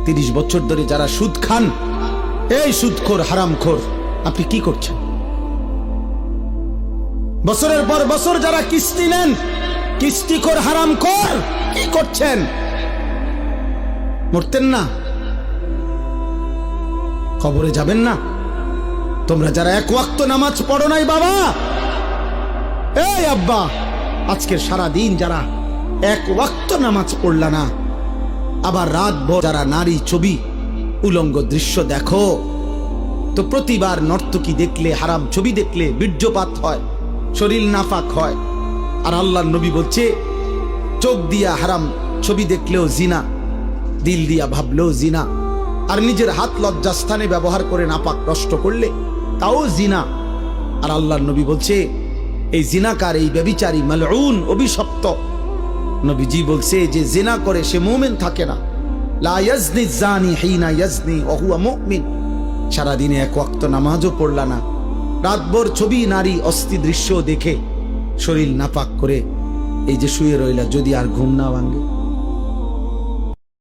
30 বছর ধরে যারা সুদ খান, এই সুদখোর হারামখোর, আপনি কি করছেন? বছরের পর বছর যারা কিস্তি নেন, কিস্তিখোর হারামখোর, কি করছেন? মরতেন না? কবরে যাবেন না? তোমরা যারা এক ওয়াক্ত নামাজ পড়ো নাই বাবা, এই আব্বা, আজকের সারা দিন যারা এক ওয়াক্ত নামাজ পড়লা না, আবার রাত ভর যারা নারী ছবি উলঙ্গ দৃশ্য দেখো, তো প্রতিবার নর্তকী দেখলে, হারাম ছবি দেখলে বীর্যপাত হয়, শরীর নাফাক হয়। আর আল্লাহর নবী বলছে, চোখ দিয়া হারাম ছবি দেখলেও জিনা, দিল দিয়া ভাবলেও জিনা, আর নিজের হাত লজ্জাস্থানে ব্যবহার করে নাপাক নষ্ট করলে তাও জিনা। আর আল্লাহর নবী বলছে, এই জিনাকার, এই ব্যভিচারী, মালউন, অভিশপ্ত। নবীজি বলছে, যে জিনা করে সে মুমিন থাকে না। লা ইয়াজনি জানি হিনা ইয়াজনি ওয়া হুয়া মুমিন। সারাদিনে এক ওয়াক্ত নামাজও পড়লা না, রাতভর ছবি, নারী, অস্থি দৃশ্য দেখে শরীর নাপাক করে এই যে শুয়ে রইলা, যদি আর ঘুম না ভাঙে।